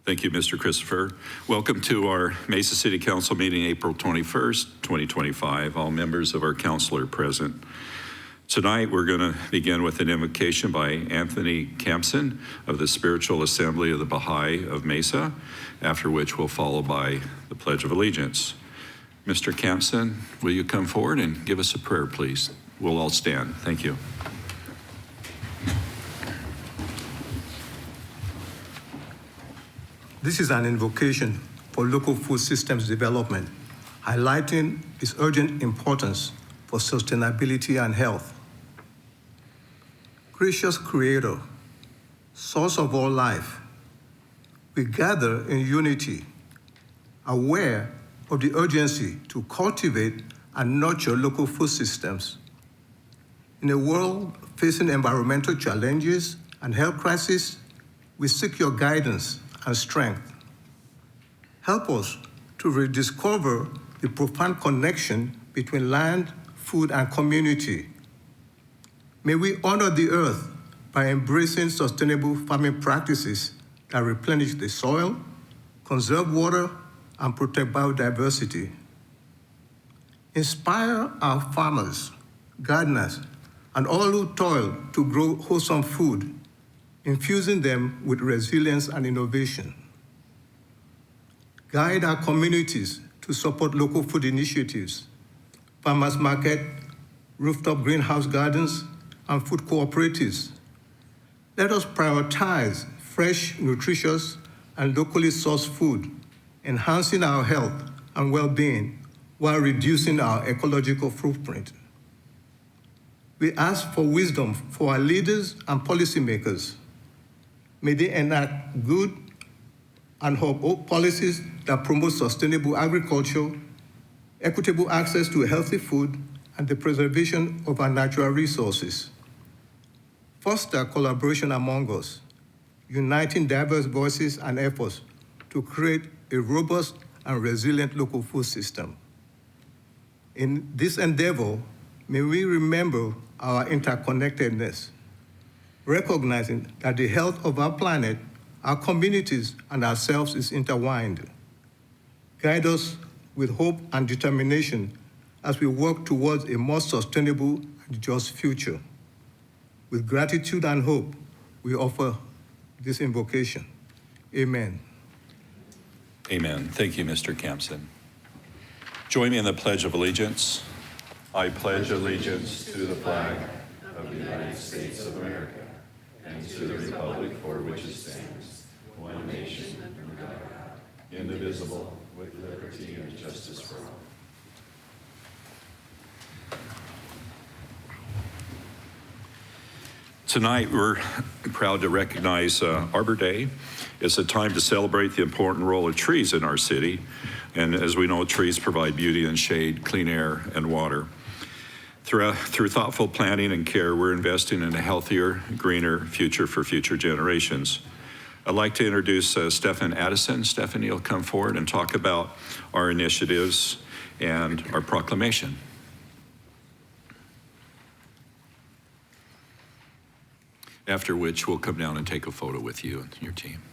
Thank you, Mr. Christopher. Welcome to our Mesa City Council meeting, April 21st, 2025. All members of our council are present. Tonight, we're going to begin with an invocation by Anthony Campson of the Spiritual Assembly of the Baha'i of Mesa, after which we'll follow by the Pledge of Allegiance. Mr. Campson, will you come forward and give us a prayer, please? We'll all stand. Thank you. This is an invocation for local food systems development, highlighting its urgent importance for sustainability and health. Gracious Creator, source of all life, we gather in unity, aware of the urgency to cultivate and nurture local food systems. In a world facing environmental challenges and health crises, we seek your guidance and strength. Help us to rediscover the profound connection between land, food, and community. May we honor the earth by embracing sustainable farming practices that replenish the soil, conserve water, and protect biodiversity. Inspire our farmers, gardeners, and all who toil to grow wholesome food, infusing them with resilience and innovation. Guide our communities to support local food initiatives, farmers market, rooftop greenhouse gardens, and food cooperatives. Let us prioritize fresh, nutritious, and locally sourced food, enhancing our health and well-being while reducing our ecological footprint. We ask for wisdom for our leaders and policymakers. May they enact good and hope policies that promote sustainable agriculture, equitable access to healthy food, and the preservation of our natural resources. Foster collaboration among us, uniting diverse voices and efforts to create a robust and resilient local food system. In this endeavor, may we remember our interconnectedness, recognizing that the health of our planet, our communities, and ourselves is intertwined. Guide us with hope and determination as we work towards a more sustainable and just future. With gratitude and hope, we offer this invocation. Amen. Amen. Thank you, Mr. Campson. Join me in the Pledge of Allegiance. I pledge allegiance to the flag of the United States of America and to the republic for which it stands, one nation under God, indivisible, with liberty and justice for all. Tonight, we're proud to recognize Arbor Day. It's a time to celebrate the important role of trees in our city. And as we know, trees provide beauty and shade, clean air, and water. Through thoughtful planning and care, we're investing in a healthier, greener future for future generations. I'd like to introduce Stephan Addison. Stephan, you'll come forward and talk about our initiatives and our proclamation. After which, we'll come down and take a photo with you and your team.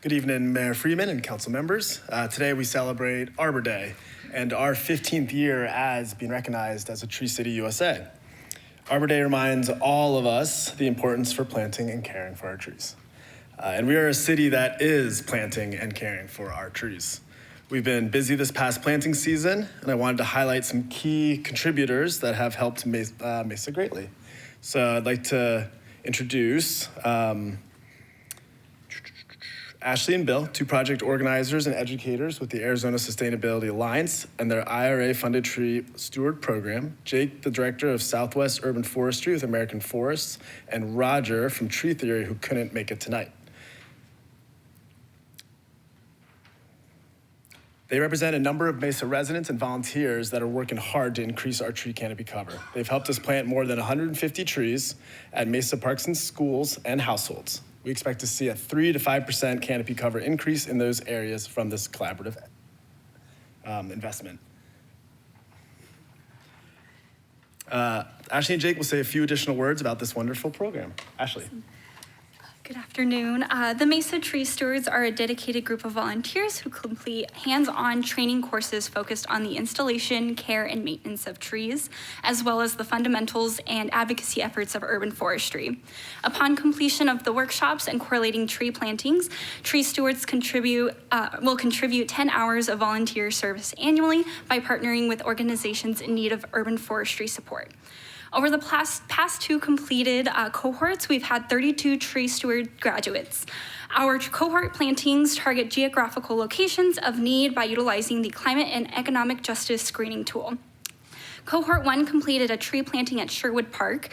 Good evening, Mayor Freeman and council members. Today we celebrate Arbor Day and our 15th year as being recognized as a Tree City USA. Arbor Day reminds all of us the importance for planting and caring for our trees. And we are a city that is planting and caring for our trees. We've been busy this past planting season, and I wanted to highlight some key contributors that have helped Mesa greatly. So I'd like to introduce Ashley and Bill, two project organizers and educators with the Arizona Sustainability Alliance and their IRA-funded Tree Steward Program, Jake, the director of Southwest Urban Forestry with American Forests, and Roger from Tree Theory, who couldn't make it tonight. They represent a number of Mesa residents and volunteers that are working hard to increase our tree canopy cover. They've helped us plant more than 150 trees at Mesa parks and schools and households. We expect to see a 3 to 5% canopy cover increase in those areas from this collaborative investment. Ashley and Jake will say a few additional words about this wonderful program. Ashley. Good afternoon. The Mesa Tree Stewards are a dedicated group of volunteers who complete hands-on training courses focused on the installation, care, and maintenance of trees, as well as the fundamentals and advocacy efforts of urban forestry. Upon completion of the workshops and correlating tree plantings, tree stewards will contribute 10 hours of volunteer service annually by partnering with organizations in need of urban forestry support. Over the past two completed cohorts, we've had 32 tree steward graduates. Our cohort plantings target geographical locations of need by utilizing the Climate and Economic Justice Screening Tool. Cohort 1 completed a tree planting at Sherwood Park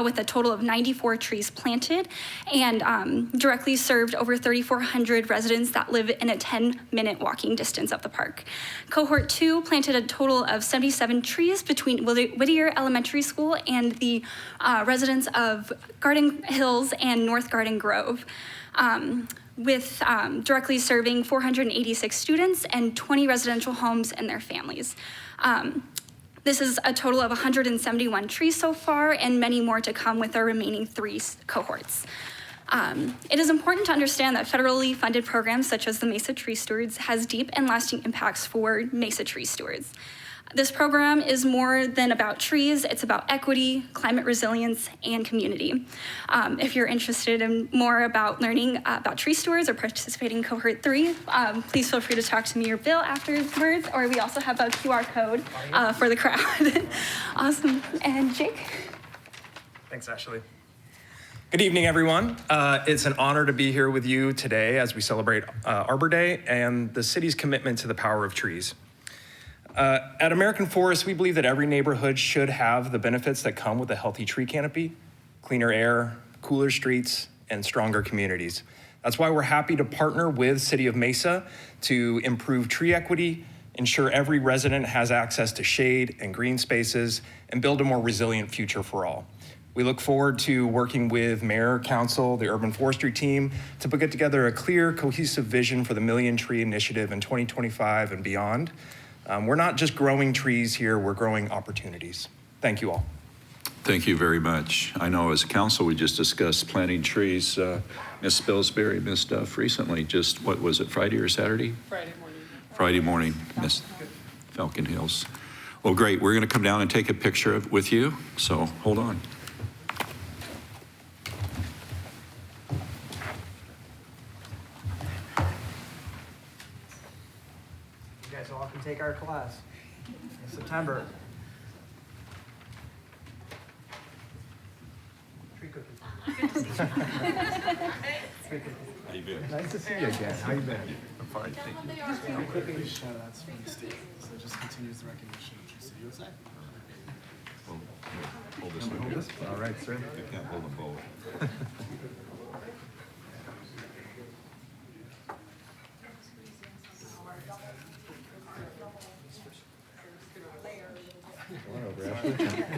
with a total of 94 trees planted and directly served over 3,400 residents that live in a 10-minute walking distance of the park. Cohort 2 planted a total of 77 trees between Whittier Elementary School and the residents of Garden Hills and North Garden Grove. With directly serving 486 students and 20 residential homes and their families. This is a total of 171 trees so far, and many more to come with our remaining 3 cohorts. It is important to understand that federally funded programs such as the Mesa Tree Stewards has deep and lasting impacts for Mesa Tree Stewards. This program is more than about trees. It's about equity, climate resilience, and community. If you're interested in more about learning about tree stewards or participating in cohort 3, please feel free to talk to me or Bill afterwards, or we also have a QR code for the crowd. Awesome. And Jake? Thanks, Ashley. Good evening, everyone. It's an honor to be here with you today as we celebrate Arbor Day and the city's commitment to the power of trees. At American Forest, we believe that every neighborhood should have the benefits that come with a healthy tree canopy, cleaner air, cooler streets, and stronger communities. That's why we're happy to partner with City of Mesa to improve tree equity, ensure every resident has access to shade and green spaces, and build a more resilient future for all. We look forward to working with Mayor, Council, the Urban Forestry team to put together a clear, cohesive vision for the Million Tree Initiative in 2025 and beyond. We're not just growing trees here, we're growing opportunities. Thank you all. Thank you very much. I know as a council, we just discussed planting trees. Ms. Spilsbury, Ms. Duff recently, just, what was it, Friday or Saturday? Friday morning. Friday morning, Ms. Falcon Hills. Well, great. We're going to come down and take a picture with you, so hold on. You guys all can take our class in September. Tree cookies. How you been? Nice to see you again. How you been? I'm fine, thank you. That's from the state, so it just continues the recognition of Tree City USA. Well, hold this one here. All right, sir. I can't hold them both.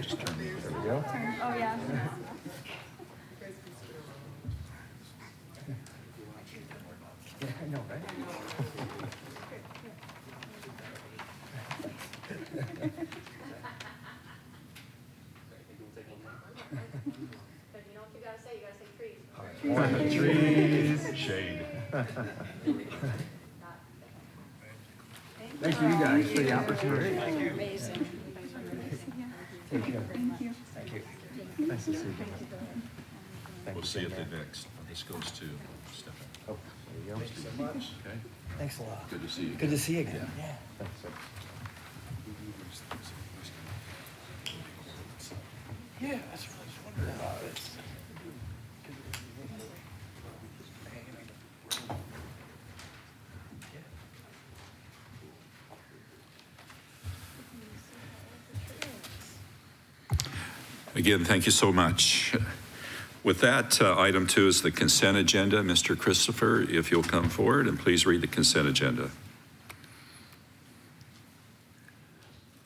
Just turn me. There we go. Oh, yeah. I know, right? Trees. Shade. Thank you guys for the opportunity. Amazing. Take care. Thank you. Thank you. Nice to see you. Thank We'll you see you so at much. the next. This goes to Stefan. Oh, there you go. Okay. Thanks a lot. Good to see you. Good to see you again. Yeah. Yeah. Thanks, sir. Yeah, that's what I was wondering about. Again, thank you so much. With that, item 2 is the consent agenda. Mr. Christopher, if you'll come forward and please read the consent agenda.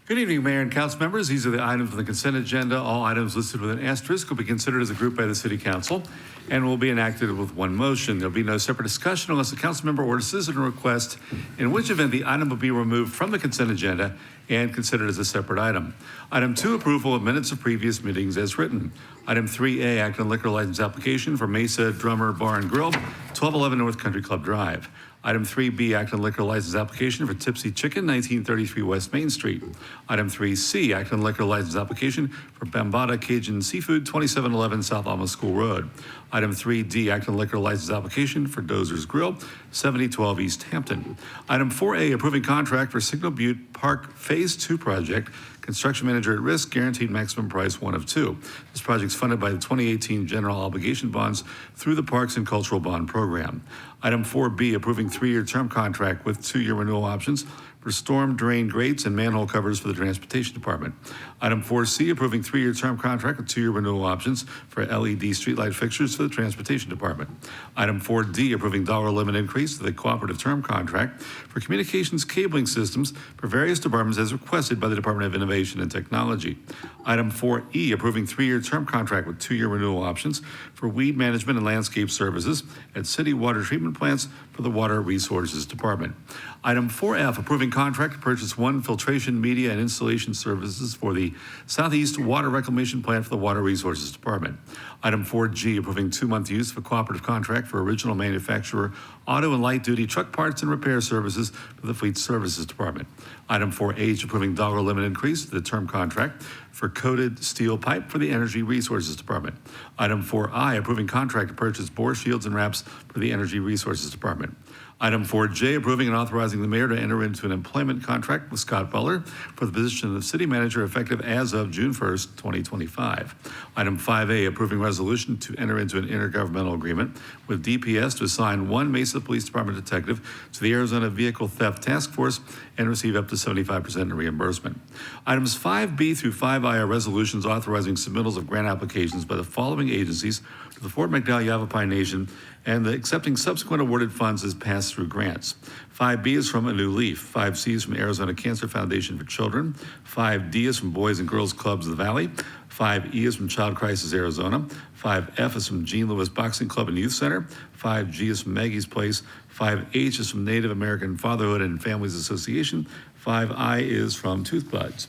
Good evening, Mayor and Council members. These are the items on the consent agenda. All items listed with an asterisk will be considered as a group by the City Council and will be enacted with one motion. There'll be no separate discussion unless a council member or a citizen requests, in which event the item will be removed from the consent agenda and considered as a separate item. Item 2, approval of minutes of previous meetings as written. Item 3A, act on liquor license application for Mesa Drummer Bar and Grill, 1211 North Country Club Drive. Item 3B, act on liquor license application for Tipsy Chicken, 1933 West Main Street. Item 3C, act on liquor license application for Bambata Cajun Seafood, 2711 South Alma School Road. Item 3D, act on liquor license application for Dozer's Grill, 7012 East Hampton. Item 4A, approving contract for Signal Butte Park Phase 2 project, construction manager at risk, guaranteed maximum price 1 of 2. This project is funded by the 2018 general obligation bonds through the Parks and Cultural Bond Program. Item 4B, approving 3-year term contract with 2-year renewal options for storm drain grates and manhole covers for the Transportation Department. Item 4C, approving 3-year term contract with 2-year renewal options for LED streetlight fixtures for the Transportation Department. Item 4D, approving dollar limit increase to the cooperative term contract for communications cabling systems for various departments as requested by the Department of Innovation and Technology. Item 4E, approving 3-year term contract with 2-year renewal options for weed management and landscape services at city water treatment plants for the Water Resources Department. Item 4F, approving contract to purchase 1 filtration media and installation services for the Southeast Water Reclamation Plant for the Water Resources Department. Item 4G, approving 2-month use of a cooperative contract for original manufacturer auto and light duty truck parts and repair services for the Fleet Services Department. Item 4H, approving dollar limit increase to the term contract for coated steel pipe for the Energy Resources Department. Item 4I, approving contract to purchase bore shields and wraps for the Energy Resources Department. Item 4J, approving and authorizing the mayor to enter into an employment contract with Scott Butler for the position of city manager effective as of June 1st, 2025. Item 5A, approving resolution to enter into an intergovernmental agreement with DPS to assign 1 Mesa Police Department detective to the Arizona Vehicle Theft Task Force and receive up to 75% in reimbursement. Items 5B through 5I are resolutions authorizing submittals of grant applications by the following agencies to the Fort McDowell Yavapai Nation and the accepting subsequent awarded funds as pass-through grants. 5B is from A New Leaf. 5C is from Arizona Cancer Foundation for Children. 5D is from Boys and Girls Clubs of the Valley. 5E is from Child Crisis Arizona. 5F is from Jean Lewis Boxing Club and Youth Center. 5G is from Maggie's Place. 5H is from Native American Fatherhood and Families Association. 5I is from Toothbuds.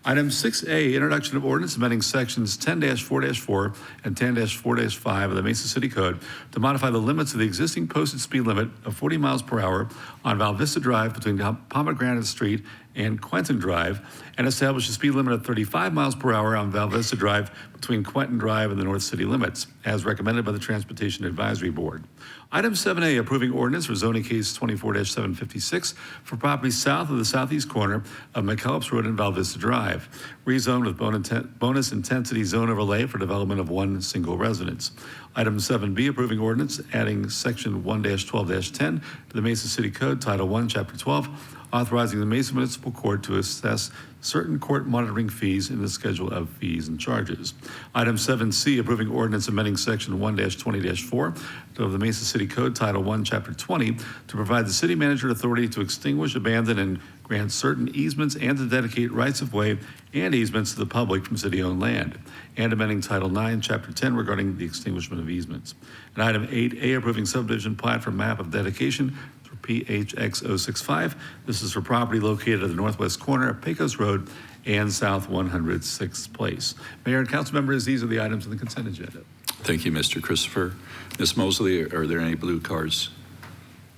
Item 6A, introduction of ordinance amending sections 10-4-4 and 10-4-5 of the Mesa City Code to modify the limits of the existing posted speed limit of 40 miles per hour on Val Vista Drive between Pomegranate Street and Quentin Drive, and establish a speed limit of 35 miles per hour on Val Vista Drive between Quentin Drive and the North City limits, as recommended by the Transportation Advisory Board. Item 7A, approving ordinance for zoning case 24-756 for property south of the southeast corner of McKellips Road and Val Vista Drive, rezoned with bonus intensity zone overlay for development of 1 single residence. Item 7B, approving ordinance adding section 1-12-10 to the Mesa City Code, Title 1, Chapter 12, authorizing the Mesa Municipal Court to assess certain court monitoring fees in the schedule of fees and charges. Item 7C, approving ordinance amending section 1-20-4 of the Mesa City Code, Title 1, Chapter 20, to provide the city manager authority to extinguish, abandon, and grant certain easements and to dedicate rights of way and easements to the public from city-owned land, and amending Title 9, Chapter 10 regarding the extinguishment of easements. And item 8A, approving subdivision plat for map of dedication for PHX 065. This is for property located at the northwest corner of Pecos Road and South 106th Place. Mayor and council members, these are the items on the consent agenda. Thank you, Mr. Christopher. Ms. Mosley, are there any blue cards?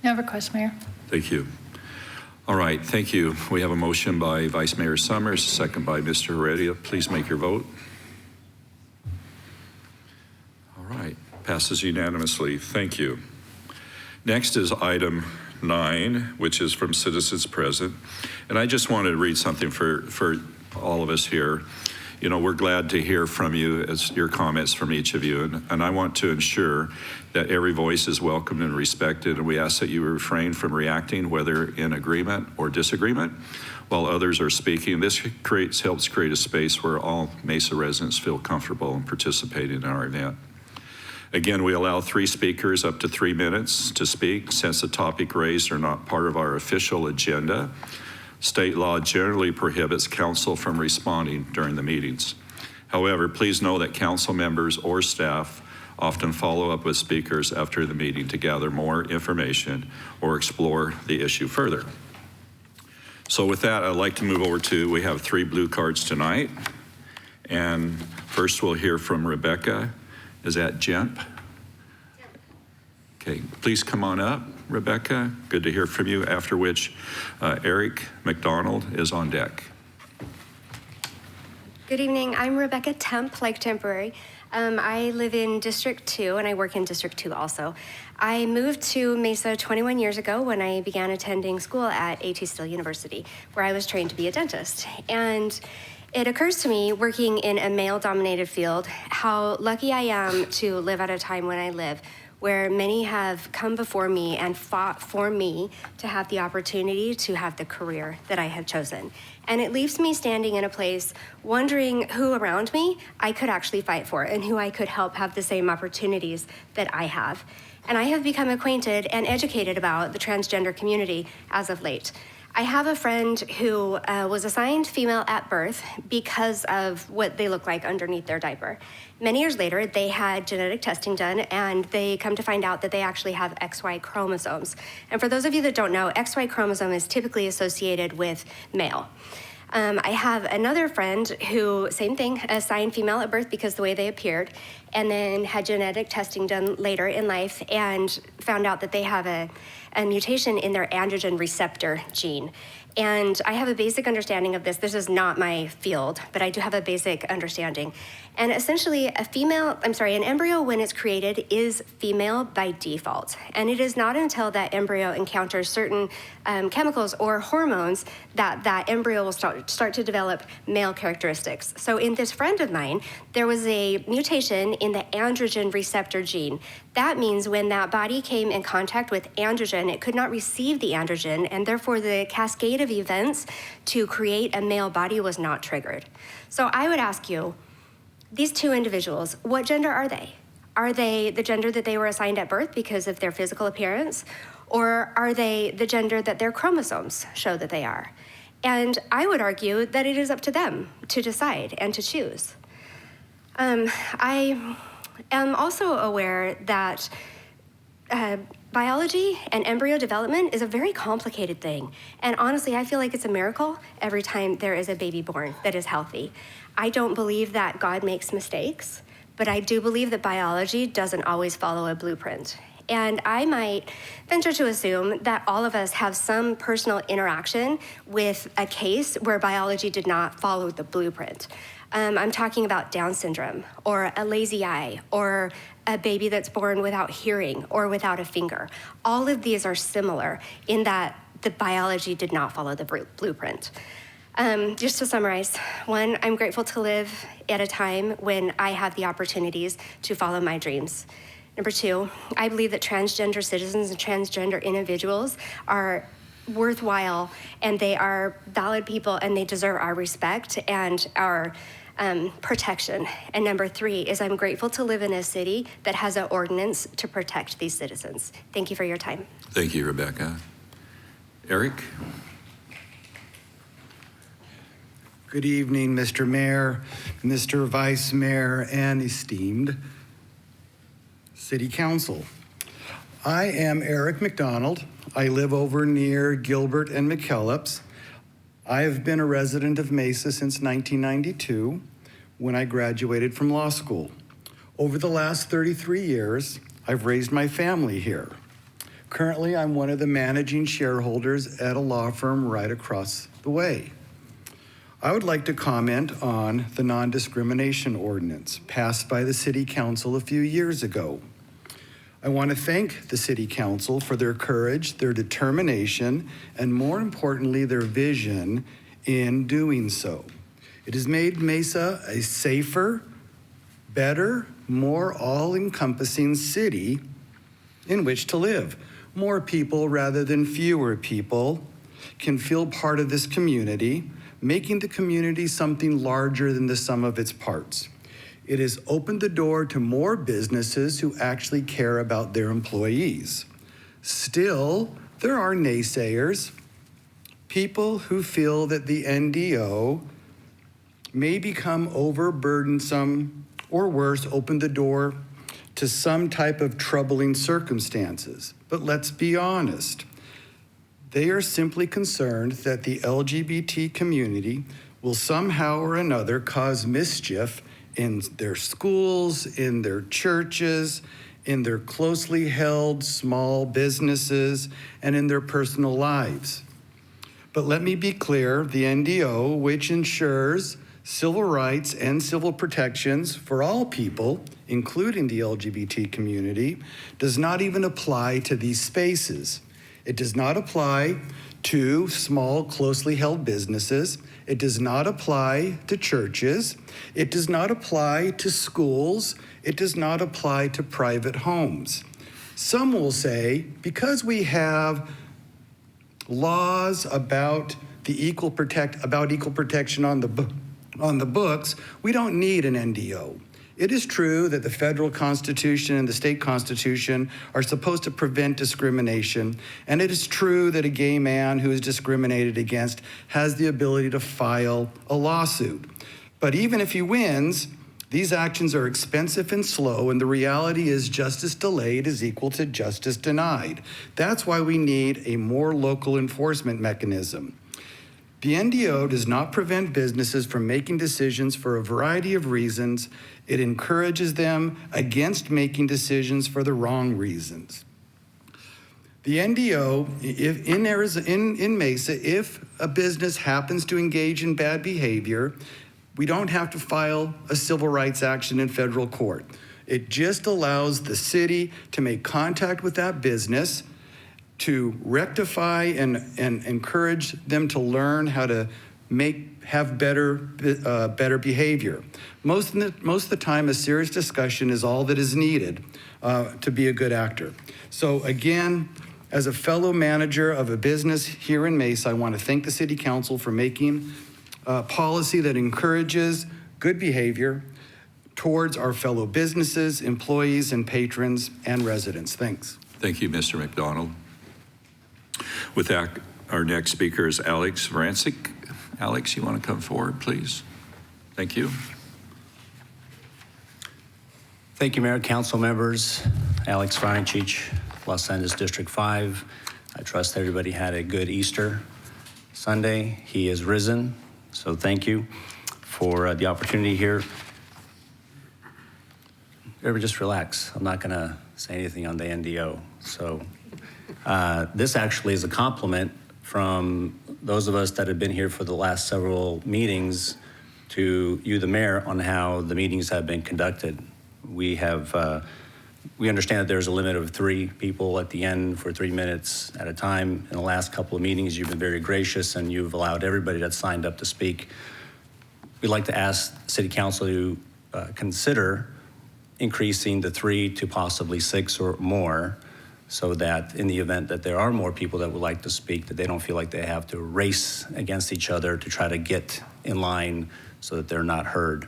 No request, Mayor. Thank you. All right, thank you. We have a motion by Vice Mayor Summers, a second by Mr. Heredia. Please make your vote. All right, passes unanimously. Thank you. Next is item 9, which is from citizens present. And I just wanted to read something for all of us here. You know, we're glad to hear from you as your comments from each of you. And I want to ensure that every voice is welcomed and respected. And we ask that you refrain from reacting, whether in agreement or disagreement, while others are speaking. This helps create a space where all Mesa residents feel comfortable in participating in our event. Again, we allow 3 speakers up to 3 minutes to speak. Since the topic raised are not part of our official agenda, state law generally prohibits council from responding during the meetings. However, please know that council members or staff often follow up with speakers after the meeting to gather more information or explore the issue further. So with that, I'd like to move over to, we have 3 blue cards tonight. And first we'll hear from Rebecca. Is that Jemp? Okay, please come on up, Rebecca. Good to hear from you, after which Eric McDonald is on deck. Good evening. I'm Rebecca Temp, like temporary. I live in District 2, and I work in District 2 also. I moved to Mesa 21 years ago when I began attending school at A.T. Still University, where I was trained to be a dentist. And it occurs to me, working in a male-dominated field, how lucky I am to live at a time when I live, where many have come before me and fought for me to have the opportunity to have the career that I have chosen. And it leaves me standing in a place wondering who around me I could actually fight for and who I could help have the same opportunities that I have. And I have become acquainted and educated about the transgender community as of late. I have a friend who was assigned female at birth because of what they look like underneath their diaper. Many years later, they had genetic testing done, and they come to find out that they actually have XY chromosomes. And for those of you that don't know, XY chromosome is typically associated with male. I have another friend who, same thing, assigned female at birth because the way they appeared, and then had genetic testing done later in life and found out that they have a mutation in their androgen receptor gene. And I have a basic understanding of this. This is not my field, but I do have a basic understanding. And essentially, an embryo, when it's created, is female by default. And it is not until that embryo encounters certain chemicals or hormones that that embryo will start to develop male characteristics. So in this friend of mine, there was a mutation in the androgen receptor gene. That means when that body came in contact with androgen, it could not receive the androgen, and therefore the cascade of events to create a male body was not triggered. So I would ask you, these 2 individuals, what gender are they? Are they the gender that they were assigned at birth because of their physical appearance? Or are they the gender that their chromosomes show that they are? And I would argue that it is up to them to decide and to choose. I am also aware that biology and embryo development is a very complicated thing. And honestly, I feel like it's a miracle every time there is a baby born that is healthy. I don't believe that God makes mistakes, but I do believe that biology doesn't always follow a blueprint. And I might venture to assume that all of us have some personal interaction with a case where biology did not follow the blueprint. I'm talking about Down syndrome, or a lazy eye, or a baby that's born without hearing or without a finger. All of these are similar in that the biology did not follow the blueprint. Just to summarize, 1, I'm grateful to live at a time when I have the opportunities to follow my dreams. Number 2, I believe that transgender citizens and transgender individuals are worthwhile, and they are valid people, and they deserve our respect and our protection. And number 3 is I'm grateful to live in a city that has an ordinance to protect these citizens. Thank you for your time. Thank you, Rebecca. Eric? Good evening, Mr. Mayor, Mr. Vice Mayor, and esteemed City Council. I am Eric McDonald. I live over near Gilbert and McKellips. I have been a resident of Mesa since 1992 when I graduated from law school. Over the last 33 years, I've raised my family here. Currently, I'm one of the managing shareholders at a law firm right across the way. I would like to comment on the non-discrimination ordinance passed by the City Council a few years ago. I want to thank the City Council for their courage, their determination, and more importantly, their vision in doing so. It has made Mesa a safer, better, more all-encompassing city in which to live. More people rather than fewer people can feel part of this community, making the community something larger than the sum of its parts. It has opened the door to more businesses who actually care about their employees. Still, there are naysayers, people who feel that the NDO may become overburdensome, or worse, open the door to some type of troubling circumstances. But let's be honest. They are simply concerned that the LGBT community will somehow or another cause mischief in their schools, in their churches, in their closely held small businesses, and in their personal lives. But let me be clear, the NDO, which ensures civil rights and civil protections for all people, including the LGBT community, does not even apply to these spaces. It does not apply to small, closely held businesses. It does not apply to churches. It does not apply to schools. It does not apply to private homes. Some will say, because we have laws about equal protection on the books, we don't need an NDO. It is true that the federal constitution and the state constitution are supposed to prevent discrimination, and it is true that a gay man who is discriminated against has the ability to file a lawsuit. But even if he wins, these actions are expensive and slow, and the reality is justice delayed is equal to justice denied. That's why we need a more local enforcement mechanism. The NDO does not prevent businesses from making decisions for a variety of reasons. It encourages them against making decisions for the wrong reasons. The NDO, in Mesa, if a business happens to engage in bad behavior, we don't have to file a civil rights action in federal court. It just allows the city to make contact with that business, to rectify and encourage them to learn how to have better behavior. Most of the time, a serious discussion is all that is needed to be a good actor. So again, as a fellow manager of a business here in Mesa, I want to thank the City Council for making policy that encourages good behavior towards our fellow businesses, employees, and patrons and residents. Thanks. Thank you, Mr. McDonald. With that, our next speaker is Alex Vrancic. Alex, you want to come forward, please? Thank you. Thank you, Mayor, Council members. Alex Vrancic, Los Angeles District 5. I trust everybody had a good Easter Sunday. He is risen, so thank you for the opportunity here. Everybody just relax. I'm not going to say anything on the NDO. So this actually is a compliment from those of us that have been here for the last several meetings to you, the mayor, on how the meetings have been conducted. We understand that there's a limit of 3 people at the end for 3 minutes at a time. In the last couple of meetings, you've been very gracious and you've allowed everybody that signed up to speak. We'd like to ask City Council to consider increasing the 3 to possibly 6 or more, so that in the event that there are more people that would like to speak, that they don't feel like they have to race against each other to try to get in line so that they're not heard.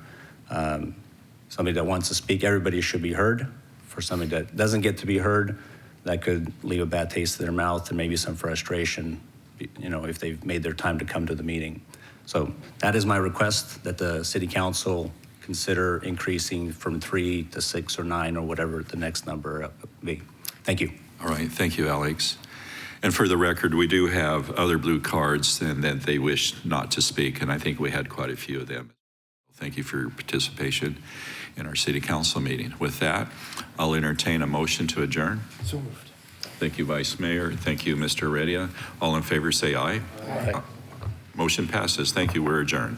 Somebody that wants to speak, everybody should be heard. For somebody that doesn't get to be heard, that could leave a bad taste in their mouth and maybe some frustration, if they've made their time to come to the meeting. So that is my request, that the City Council consider increasing from 3 to 6 or 9 or whatever the next number be. Thank you. All right, thank you, Alex. And for the record, we do have other blue cards and that they wish not to speak, and I think we had quite a few of them. Thank you for your participation in our City Council meeting. With that, I'll entertain a motion to adjourn. So moved. Thank you, Vice Mayor. Thank you, Mr. Heredia. All in favor say aye. Aye. Motion passes. Thank you. We're adjourned.